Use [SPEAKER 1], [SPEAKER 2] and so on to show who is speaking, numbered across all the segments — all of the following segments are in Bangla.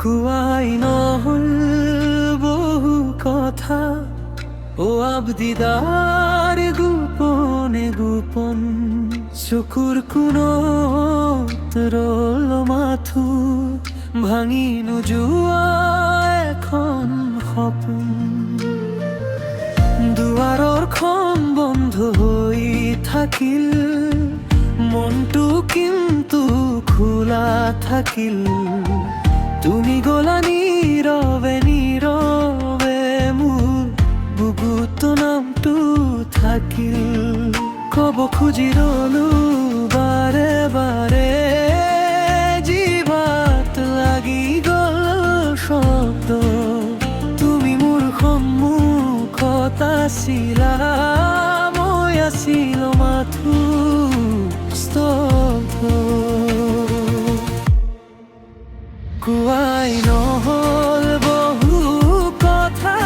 [SPEAKER 1] কুয়াই নহল বহু কথা, ও আবদিদার গোপনে গোপন। চকুৰ কোণত ৰল মাথো, ভাঙি নোযোৱা এখন সপোন। দুৱাৰৰ খন বন্ধ হৈ থাকিল, মনটো কিন্তু খোলা থাকিল। তুমি গলা নীৰৱে নীৰৱে, মোৰ বুকুত নামটো থাকিল। কব খুজি ৰলো বাৰে বাৰে, জিভাত লাগি গল শব্দ। তুমি মোৰ সন্মুখত আছিলা, মই আছিলো মাথো স্তব্ধ। কুয়াই নহল বহু কথা,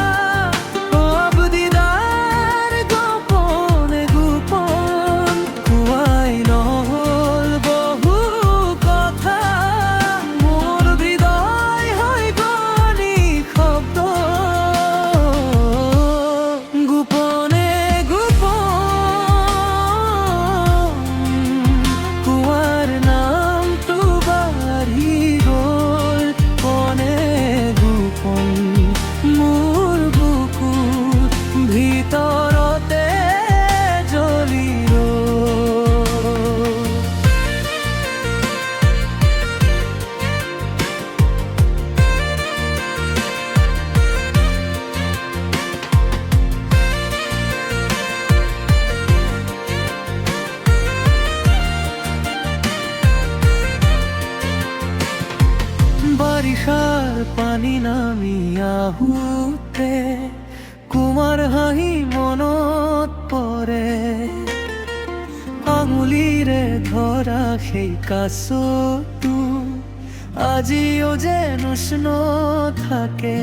[SPEAKER 1] ও আবদিদার গোপনে গোপন। কুয়াই নহল বহু কথা, মোর হৃদয় হয় গনি শব্দ। গোপনে গোপন, কুয়ার নামটো বাঢ়ি গল। কনে গোপন মোৰ বুকুৰ ভিতৰতে জ্বলি ৰল। বাৰিষাৰ পানী নামি আহোঁতে কুমাৰ হাঁহি মনত পৰে। আঙুলিৰে ধৰা সেই কাছটো আজিও যেন উষ্ণ থাকে।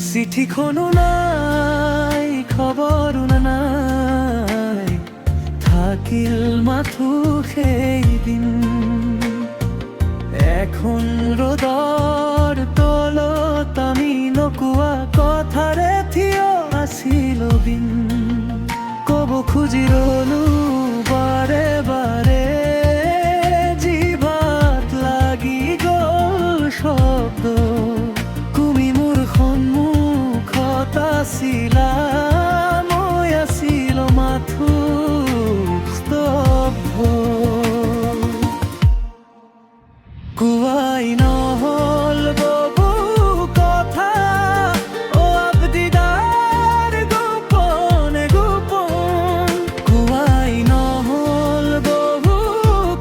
[SPEAKER 1] চিঠিখনো নাই, খবৰো নাই, থাকিল মাথো সেইদিন। এখন ৰ'দৰ তলত আমি নকোৱা কথাৰে থিয় আছিলো বিন। কব খুজি ৰলো বাৰে বাৰে, জিভাত লাগি গল শব্দ। তুমি মোৰ সন্মুখত আছিলা, মই আছিলো মাথো স্তব্ধ। কুয়াই নহল বহু কথা, ও আবদিদার গোপনে গোপন। কুয়াই নহল বহু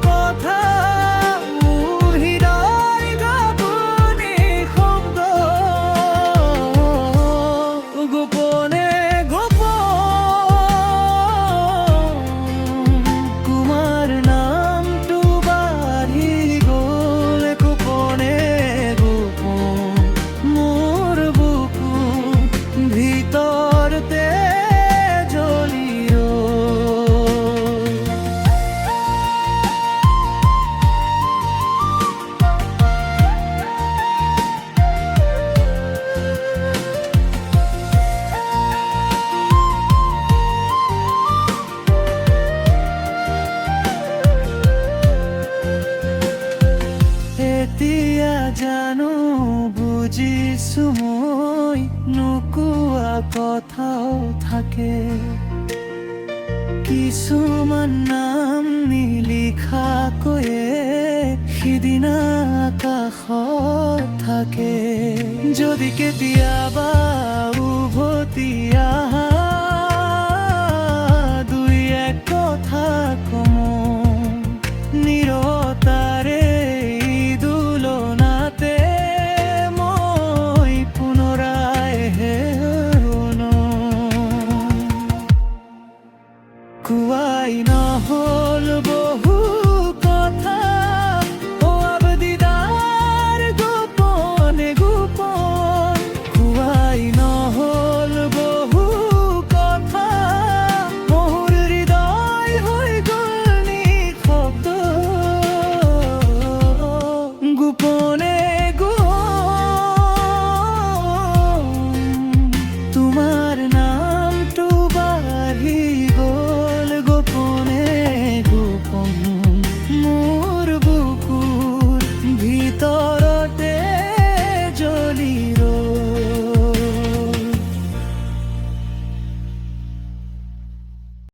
[SPEAKER 1] কথা, মোৰ হৃদয় গাবনি শব্দ। গোপনে গোপন, কুমাৰ নামটো বাঢ়ি গল। গোপনে গোপন, মোৰ বুকু ভিতৰতে জ্বলি ৰল। এতিয়া জানো বুজিছো, মই নোকোৱা কথাও থাকে। কিছুমান নাম নিলিখাকৈয়ে সিদিনা আকাশত থাকে। যদি কেতিয়াবা উভতি আহা